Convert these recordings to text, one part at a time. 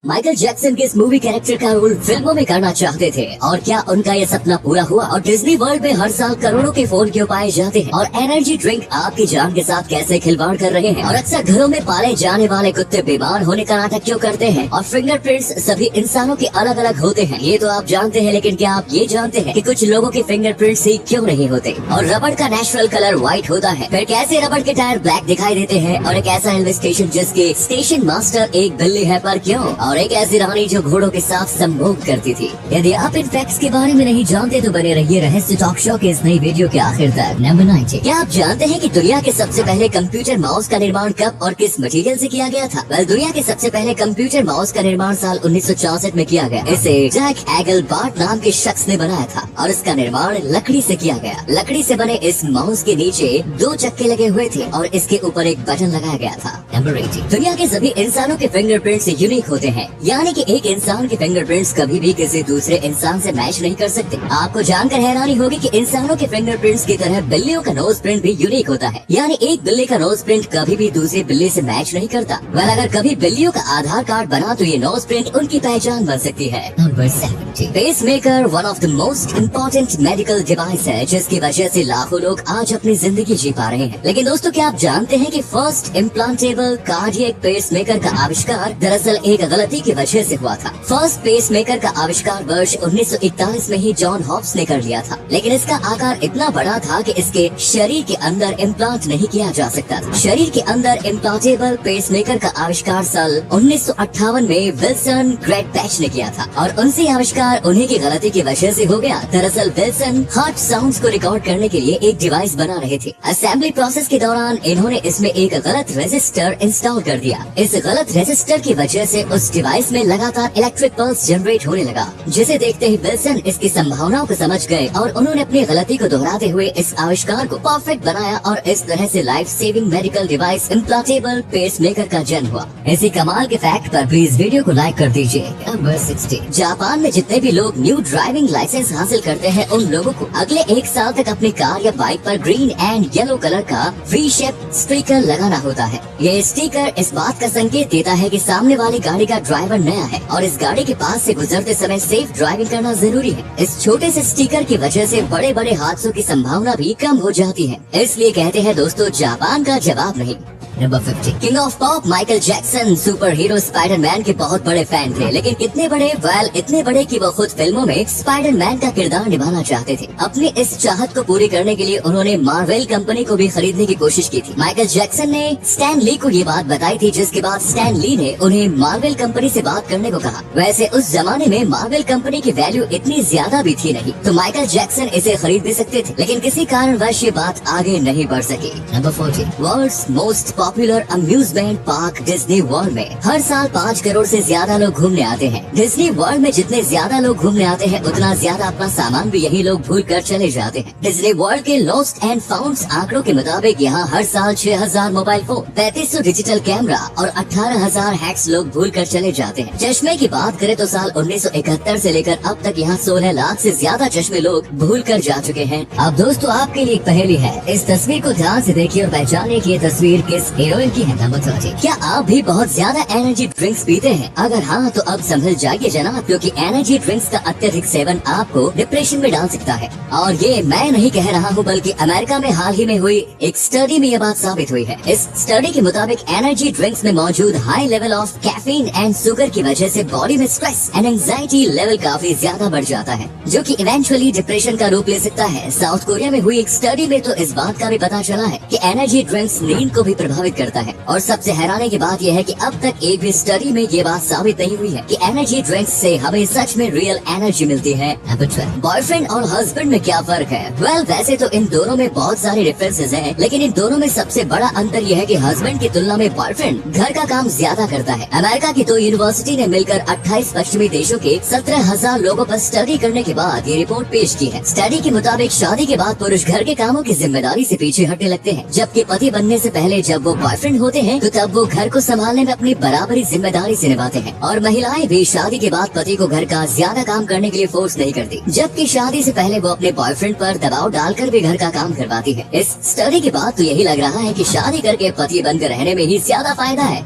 Michael Jackson के इस movie character का रोल फिल्मों में करना चाहते थे और क्या उनका ये सपना पूरा हुआ। और डिज्नी वर्ल्ड में हर साल करोड़ों के फोन क्यों पाए जाते हैं और एनर्जी ड्रिंक आपकी जान के साथ कैसे खिलवाड़ कर रहे हैं और अक्सर घरों में पाले जाने वाले कुत्ते बीमार होने का नाटक क्यों करते हैं और फिंगरप्रिंट्स सभी इंसानों के अलग अलग होते हैं ये तो आप जानते हैं, लेकिन क्या आप ये जानते हैं कि कुछ लोगों के फिंगरप्रिंट्स ही क्यों नहीं होते और रबड़ का नेचुरल कलर व्हाइट होता है। फिर कैसे रबड़ के टायर ब्लैक दिखाई देते हैं और एक ऐसा रेलवे स्टेशन जिसके स्टेशन मास्टर एक बिल्ली है पर क्यों, और एक ऐसी रानी जो घोड़ों के साथ संभोग करती थी। यदि आप इन फैक्ट्स के बारे में नहीं जानते तो बने रहिए रहस्य टॉक शो के इस नई वीडियो के आखिर तक। नंबर 90। क्या आप जानते हैं कि दुनिया के सबसे पहले कंप्यूटर माउस का निर्माण कब और किस मटेरियल से किया गया था? दुनिया के सबसे पहले कंप्यूटर माउस का निर्माण साल 1964 में किया गया। इसे जैक एगलबार्ट नाम के शख्स ने बनाया था और इसका निर्माण लकड़ी से किया गया। लकड़ी से बने इस माउस के नीचे 2 चक्के लगे हुए थे और इसके ऊपर एक बटन लगाया गया था। नंबर 80। दुनिया के सभी इंसानों के फिंगरप्रिंट्स यूनिक होते हैं, यानी कि एक इंसान के फिंगरप्रिंट्स कभी भी किसी दूसरे इंसान से मैच नहीं कर सकते। आपको जानकर हैरानी होगी कि इंसानों के फिंगरप्रिंट्स की तरह बिल्लियों का नोज प्रिंट भी यूनिक होता है, यानी एक बिल्ली का नोज प्रिंट कभी भी दूसरी बिल्ली से मैच नहीं करता। वह अगर कभी बिल्लियों का आधार कार्ड बना तो ये नोज प्रिंट उनकी पहचान बन सकती है। Number 70। Pacemaker one of the most important medical device है जिसकी वजह से लाखों लोग आज अपनी जिंदगी जी पा रहे हैं। लेकिन दोस्तों, क्या आप जानते हैं कि first implantable cardiac pacemaker का आविष्कार दरअसल एक गलती की वजह से हुआ था। फर्स्ट पेस मेकर का आविष्कार वर्ष 1941 में ही जॉन हॉब्स ने कर लिया था, लेकिन इसका आकार इतना बड़ा था कि इसके शरीर के अंदर इम्प्लांट नहीं किया जा सकता था। शरीर के अंदर इम्प्लांटेबल पेस मेकर का आविष्कार साल 1958 में विल्सन ग्रेटबैच ने किया था और उनसे आविष्कार उन्हीं की गलती की वजह से हो गया। दरअसल विल्सन हार्ट साउंड्स को रिकॉर्ड करने के लिए एक डिवाइस बना रहे थे। असेंबली प्रोसेस के दौरान इन्होंने इसमें एक गलत रेजिस्टर इंस्टॉल कर दिया। इस गलत रेजिस्टर की वजह से उस डिवाइस में लगातार इलेक्ट्रिक पल्स जनरेट होने लगा, जिसे देखते ही विल्सन इसकी संभावनाओं को समझ गए और उन्होंने अपनी गलती को दोहराते हुए इस आविष्कार को परफेक्ट बनाया और इस तरह से life saving medical device implantable pacemaker का जन्म हुआ। इसी कमाल के फैक्ट पर प्लीज वीडियो को लाइक कर दीजिए। नंबर 60। जापान में जितने भी लोग न्यू ड्राइविंग लाइसेंस हासिल करते हैं उन लोगों को अगले 1 साल तक अपनी कार या बाइक पर ग्रीन एंड येलो कलर का वी शेप स्टिकर लगाना होता है। ये स्टिकर इस बात का संकेत देता है कि सामने वाली गाड़ी का ड्राइवर नया है और इस गाड़ी के पास से गुजरते समय सेफ ड्राइविंग करना जरूरी है। इस छोटे से स्टिकर की वजह से बड़े बड़े हादसों की संभावना भी कम हो जाती है। इसलिए कहते हैं दोस्तों, जापान का जवाब नहीं। Number 50। King of pop Michael Jackson super hero Spiderman के बहुत बड़े फैन थे, लेकिन कितने बड़े? इतने बड़े कि वो खुद फिल्मों में स्पाइडरमैन का किरदार निभाना चाहते थे। अपनी इस चाहत को पूरी करने के लिए उन्होंने मार्वेल कंपनी को भी खरीदने की कोशिश की थी। माइकल जैक्सन ने स्टैन ली को ये बात बताई थी, जिसके बाद स्टैन ली ने उन्हें मार्वेल कंपनी से बात करने को कहा। वैसे उस जमाने में मार्वेल कंपनी की वैल्यू इतनी ज्यादा भी थी नहीं, तो माइकल जैक्सन इसे खरीद भी सकते थे, लेकिन किसी कारणवश ये बात आगे नहीं बढ़ सकी। Number 40। World's most popular amusement park Disney World में हर साल 5 करोड़ से ज्यादा लोग घूमने आते हैं। डिज्नी वर्ल्ड में जितने ज्यादा लोग घूमने आते हैं उतना ज्यादा अपना सामान भी यही लोग भूल कर चले जाते हैं। डिज्नी वर्ल्ड के लॉस्ट एंड फाउंड्स आंकड़ों के मुताबिक यहाँ हर साल 6000 मोबाइल फोन, 3500 डिजिटल कैमरा और 18000 हैक्स लोग भूल कर चले जाते हैं। चश्मे की बात करें तो साल 1971 से लेकर अब तक यहाँ 16 लाख से ज्यादा चश्मे लोग भूल कर जा चुके हैं। अब दोस्तों, आपके लिए एक पहेली है, इस तस्वीर को ध्यान से देखिए और पहचानिए कि ये तस्वीर किस हीरोइन की है। नंबर 30। क्या आप भी बहुत ज्यादा एनर्जी ड्रिंक्स पीते हैं? अगर हाँ तो अब संभल जाइए जनाब, क्योंकि एनर्जी ड्रिंक्स का अत्यधिक सेवन आपको डिप्रेशन में डाल सकता है। और ये मैं नहीं कह रहा हूँ, बल्कि अमेरिका में हाल ही में हुई एक स्टडी में ये बात साबित हुई है। इस स्टडी के मुताबिक एनर्जी ड्रिंक्स में मौजूद high level of caffeine and sugar की वजह से बॉडी में स्ट्रेस एंड एंजाइटी लेवल काफी ज्यादा बढ़ जाता है, जो कि इवेंचुअली डिप्रेशन का रूप ले सकता है। साउथ कोरिया में हुई एक स्टडी में तो इस बात का भी पता चला है कि एनर्जी ड्रिंक्स नींद को भी प्रभावित करता है। और सबसे हैरानी की बात यह है कि अब तक एक भी स्टडी में ये बात साबित नहीं हुई है कि एनर्जी ड्रिंक्स से हमें सच में रियल एनर्जी मिलती है। बॉयफ्रेंड और हस्बैंड में क्या फर्क है? वैसे तो इन दोनों में बहुत सारे डिफरेंसेस हैं, लेकिन इन दोनों में सबसे बड़ा अंतर यह है कि हस्बैंड की तुलना में बॉयफ्रेंड घर का काम ज्यादा करता है। अमेरिका की 2 यूनिवर्सिटी ने मिलकर 28 पश्चिमी देशों के 17,000 लोगों पर स्टडी करने के बाद ये रिपोर्ट पेश की है। स्टडी के मुताबिक शादी के बाद पुरुष घर के कामों की जिम्मेदारी से पीछे हटने लगते हैं, जबकि पति बनने से पहले जब वो वो बॉयफ्रेंड होते हैं तो तब वो घर को संभालने में अपनी बराबरी जिम्मेदारी से निभाते हैं और महिलाएं भी शादी के बाद पति को घर का ज्यादा काम करने के लिए फोर्स नहीं करती, जबकि शादी से पहले वो अपने बॉयफ्रेंड पर दबाव डालकर भी घर का काम करवाती है। इस स्टडी के बाद तो यही लग रहा है कि शादी करके पति बनकर रहने में ही ज्यादा फायदा है।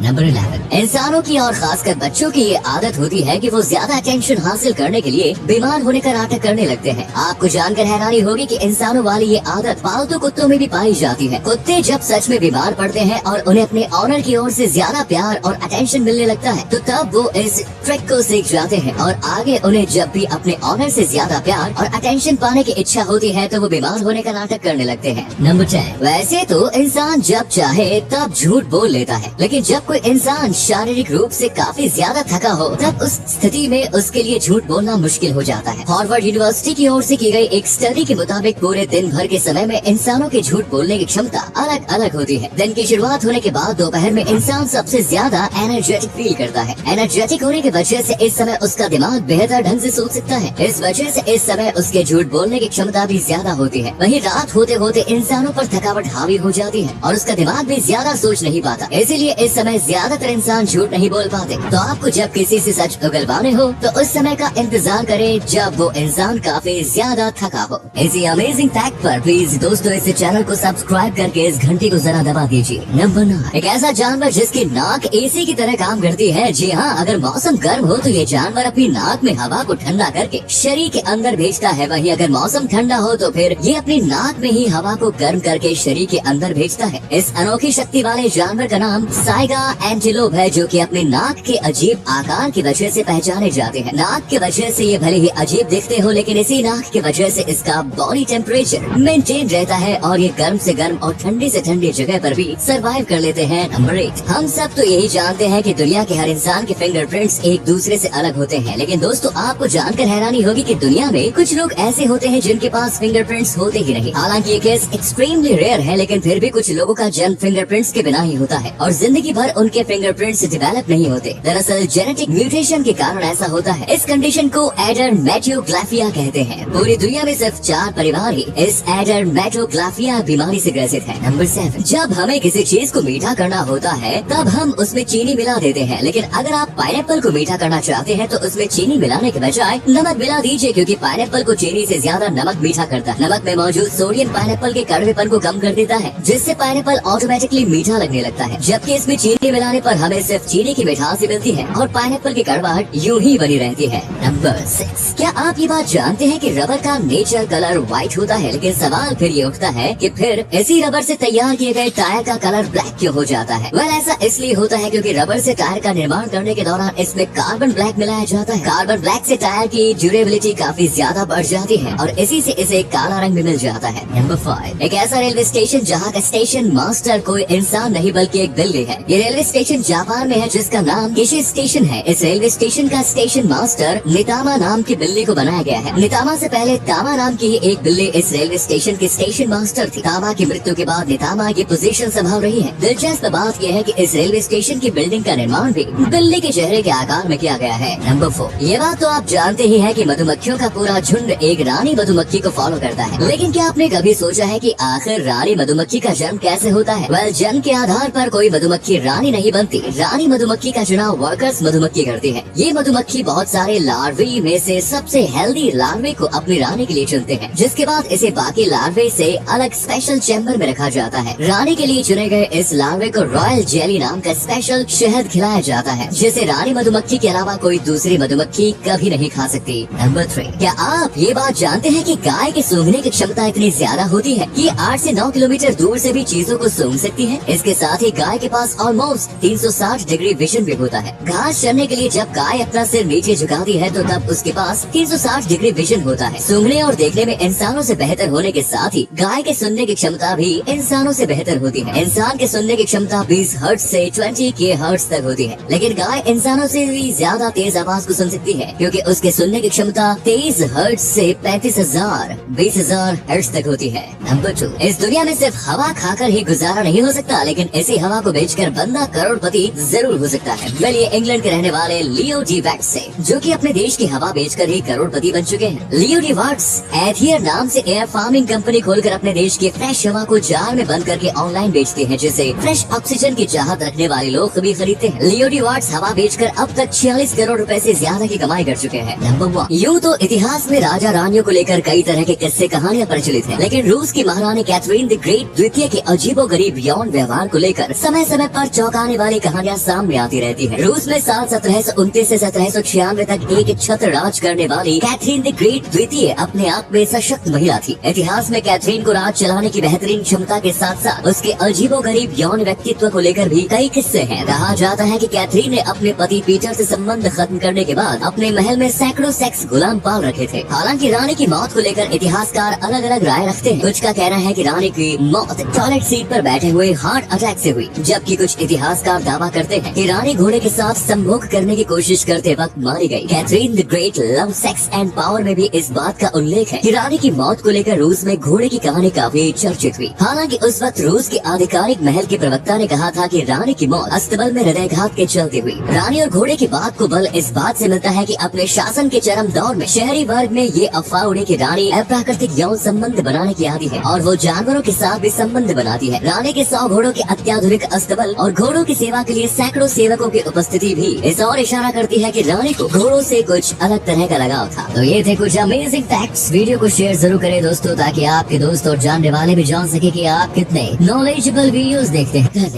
नंबर 11, इंसानों की और खासकर बच्चों की ये आदत होती है कि वो ज्यादा अटेंशन हासिल करने के लिए बीमार होने का नाटक करने लगते हैं। आपको जानकर हैरानी होगी कि इंसानों वाली ये आदत पालतू कुत्तों में भी पाई जाती है। कुत्ते जब सच में बीमार पड़ते हैं और उन्हें अपने ऑनर की ओर से ज्यादा प्यार और अटेंशन मिलने लगता है तो तब वो इस ट्रिक को सीख जाते हैं और आगे उन्हें जब भी अपने ऑनर से ज्यादा प्यार और अटेंशन पाने की इच्छा होती है तो वो बीमार होने का नाटक करने लगते हैं। नंबर 10, वैसे तो इंसान जब चाहे तब झूठ बोल लेता है, लेकिन जब कोई इंसान शारीरिक रूप से काफी ज्यादा थका हो तब उस स्थिति में उसके लिए झूठ बोलना मुश्किल हो जाता है। हार्वर्ड यूनिवर्सिटी की ओर से की गई एक स्टडी के मुताबिक पूरे दिन भर के समय में इंसानों की झूठ बोलने की क्षमता अलग अलग होती है। दिन की शुरुआत होने के बाद दोपहर में इंसान सबसे ज्यादा एनर्जेटिक फील करता है। एनर्जेटिक होने की वजह से इस समय उसका दिमाग बेहतर ढंग से सोच सकता है। इस वजह से इस समय उसके झूठ बोलने की क्षमता भी ज्यादा होती है। वहीं रात होते होते इंसानों पर थकावट हावी हो जाती है और उसका दिमाग भी ज्यादा सोच नहीं पाता। इसीलिए इस समय ज्यादातर इंसान झूठ नहीं बोल पाते। तो आपको जब किसी से सच उगलवाने हो तो उस समय का इंतजार करें जब वो इंसान काफी ज्यादा थका हो। इसी अमेजिंग फैक्ट पर प्लीज दोस्तों इस चैनल को सब्सक्राइब करके इस घंटी को जरा दबा दीजिए। नंबर 9, एक ऐसा जानवर जिसकी नाक एसी की तरह काम करती है। जी हाँ, अगर मौसम गर्म हो तो ये जानवर अपनी नाक में हवा को ठंडा करके शरीर के अंदर भेजता है। वहीं अगर मौसम ठंडा हो तो फिर ये अपनी नाक में ही हवा को गर्म करके शरीर के अंदर भेजता है। इस अनोखी शक्ति वाले जानवर का नाम साइगा एंटीलोप है, जो कि अपने नाक के अजीब आकार की वजह से पहचाने जाते हैं। नाक की वजह से ये भले ही अजीब दिखते हो, लेकिन इसी नाक की वजह से इसका बॉडी टेम्परेचर मेंटेन रहता है और ये गर्म से गर्म और ठंडी से ठंडी जगह पर भी सरवाइव कर लेते हैं। नंबर 8, हम सब तो यही जानते हैं कि दुनिया के हर इंसान के फिंगरप्रिंट्स एक दूसरे से अलग होते हैं, लेकिन दोस्तों आपको जानकर हैरानी होगी कि दुनिया में कुछ लोग ऐसे होते हैं जिनके पास फिंगरप्रिंट्स होते ही नहीं। हालांकि ये केस एक्सट्रीमली रेयर है, लेकिन फिर भी कुछ लोगों का जन्म फिंगरप्रिंट्स के बिना ही होता है और जिंदगी भर उनके फिंगरप्रिंट्स डेवलप नहीं होते। दरअसल जेनेटिक म्यूटेशन के कारण ऐसा होता है। इस कंडीशन को एडरमैटोग्लाफिया कहते हैं। पूरी दुनिया में सिर्फ 4 परिवार ही इस एडरमैटोग्लाफिया बीमारी से ग्रसित है। नंबर 7, जब हमें किसी चीज को मीठा करना होता है तब हम उसमें चीनी मिला देते हैं, लेकिन अगर आप पाइनएप्पल को मीठा करना चाहते हैं तो उसमें चीनी मिलाने के बजाय नमक मिला दीजिए, क्योंकि पाइनएप्पल को चीनी से ज्यादा नमक मीठा करता है। नमक में मौजूद सोडियम पाइनएप्पल के कड़वेपन को कम कर देता है, जिससे पाइनएप्पल ऑटोमेटिकली मीठा लगने लगता है। जबकि इसमें चीनी मिलाने पर हमें सिर्फ चीनी की मिठास ही मिलती है और पाइनएप्पल की कड़वाहट यूं ही बनी रहती है। नंबर 6, क्या आप ये बात जानते हैं कि रबर का नेचर कलर व्हाइट होता है, लेकिन सवाल फिर ये उठता है कि फिर इसी रबर से तैयार किए गए टायर का कलर ब्लैक क्यों हो जाता है? वेल, ऐसा इसलिए होता है क्योंकि रबर से टायर का निर्माण करने के दौरान इसमें कार्बन ब्लैक मिलाया जाता है। कार्बन ब्लैक से टायर की ड्यूरेबिलिटी काफी ज्यादा बढ़ जाती है और इसी से इसे काला रंग भी मिल जाता है। नंबर 5, एक ऐसा रेलवे स्टेशन जहाँ का स्टेशन मास्टर कोई इंसान नहीं बल्कि एक बिल्ली है। ये रेलवे स्टेशन जापान में है जिसका नाम किशी स्टेशन है। इस रेलवे स्टेशन का स्टेशन मास्टर नितामा नाम की बिल्ली को बनाया गया है। नितामा से पहले तामा नाम की एक बिल्ली इस रेलवे स्टेशन की स्टेशन मास्टर थी। तामा की मृत्यु के बाद नितामा की पोजीशन संभाल रही है। दिलचस्प बात यह है कि इस रेलवे स्टेशन की बिल्डिंग का निर्माण भी बिल्ली के चेहरे के आकार में किया गया है। नंबर 4, ये बात तो आप जानते ही हैं कि मधुमक्खियों का पूरा झुंड एक रानी मधुमक्खी को फॉलो करता है, लेकिन क्या आपने कभी सोचा है कि आखिर रानी मधुमक्खी का जन्म कैसे होता है? वेल, जन्म के आधार पर कोई मधुमक्खी रानी नहीं बनती। रानी मधुमक्खी का चुनाव वर्कर्स मधुमक्खी करती है। ये मधुमक्खी बहुत सारे लार्वे में से सबसे हेल्दी लार्वे को अपनी रानी के लिए चुनते हैं, जिसके बाद इसे बाकी लार्वे से अलग स्पेशल चैम्बर में रखा जाता है। रानी के लिए चुने गए इस लार्वे को रॉयल जेली नाम का स्पेशल शहद खिलाया जाता है, जिसे रानी मधुमक्खी के अलावा कोई दूसरी मधुमक्खी कभी नहीं खा सकती। नंबर 3, क्या आप ये बात जानते हैं कि गाय के सूंघने की क्षमता इतनी ज्यादा होती है कि 8 से 9 किलोमीटर दूर से भी चीजों को सूंघ सकती है? इसके साथ ही गाय के पास ऑलमोस्ट 360 डिग्री विजन भी होता है। घास चरने के लिए जब गाय अपना सिर नीचे झुकाती है तो तब उसके पास 360 डिग्री विजन होता है। सूंघने और देखने में इंसानों से बेहतर होने के साथ ही गाय के सुनने की क्षमता भी इंसानों से बेहतर होती है। इंसान के सुनने की क्षमता 20 हर्ट्ज से 20 के हर्ट्ज तक होती है, लेकिन गाय इंसानों से भी ज्यादा तेज आवाज को सुन सकती है, क्योंकि उसके सुनने की क्षमता 23 हर्ट्ज से 20,000 हर्ट्ज तक होती है। नंबर 2, इस दुनिया में सिर्फ हवा खाकर ही गुजारा नहीं हो सकता, लेकिन इसी हवा को बेचकर बंदा करोड़पति जरूर हो सकता है। वेल, ये इंग्लैंड के रहने वाले लियो डी वैट्स से, जो कि अपने देश की हवा बेचकर ही करोड़पति बन चुके हैं। लियो डी वैट्स एथियर नाम से एयर फार्मिंग कंपनी खोलकर अपने देश की फ्रेश हवा को जार में बंद करके ऑनलाइन बेचती है, जिसे फ्रेश ऑक्सीजन की चाहत रखने वाले लोग भी खरीदते हैं। लियोडी वाट्स हवा बेचकर अब तक 46 करोड़ रुपए से ज्यादा की कमाई कर चुके हैं। नंबर 1। यूँ तो इतिहास में राजा रानियों को लेकर कई तरह के किस्से कहानियां प्रचलित हैं, लेकिन रूस की महारानी कैथरीन द ग्रेट द्वितीय के अजीबोगरीब यौन व्यवहार को लेकर समय समय पर चौंकाने वाली कहानियां सामने आती रहती है। रूस में साल 1729 से 1796 तक एक छत्र राज करने वाली कैथरीन द ग्रेट द्वितीय अपने आप में सशक्त महिला थी। इतिहास में कैथरीन को राज चलाने की बेहतरीन क्षमता के साथ साथ उसके अजीबोगरीब यौन व्यक्तित्व को लेकर भी कई किस्से हैं। कहा जाता है कि कैथरीन ने अपने पति पीटर से संबंध खत्म करने के बाद अपने महल में सैकड़ों सेक्स गुलाम पाल रखे थे। हालांकि रानी की मौत को लेकर इतिहासकार अलग अलग राय रखते हैं। कुछ का कहना है कि रानी की मौत टॉयलेट सीट पर बैठे हुए हार्ट अटैक से हुई, जबकि कुछ इतिहासकार दावा करते हैं कि रानी घोड़े के साथ संभोग करने की कोशिश करते वक्त मारी गई। Catherine the Great love, sex and power में भी इस बात का उल्लेख है कि रानी की मौत को लेकर रूस में घोड़े की कहानी काफी चर्चित हुई। हालांकि उस वक्त रूस के आधिकारिक महल के प्रवक्ता ने कहा था कि रानी की मौत अस्तबल में हृदयघात के चलते हुई। रानी और घोड़े की बात को बल इस बात से मिलता है कि अपने शासन के चरम दौर में शहरी वर्ग में ये अफवाह उड़ी कि रानी अप्राकृतिक यौन संबंध बनाने की आदी है और वो जानवरों के साथ भी संबंध बनाती है। रानी के 100 घोड़ों के अत्याधुनिक अस्तबल और घोड़ों की सेवा के लिए सैकड़ों सेवकों की उपस्थिति भी इस और इशारा करती है कि रानी को घोड़ों से कुछ अलग तरह का लगाव था। तो ये थे कुछ अमेजिंग फैक्ट्स। वीडियो को शेयर जरूर करें दोस्तों, ताकि आपके दोस्त और जानने वाले भी जान सके कि आप कितने नॉलेजेबल वीडियोस देखते हैं।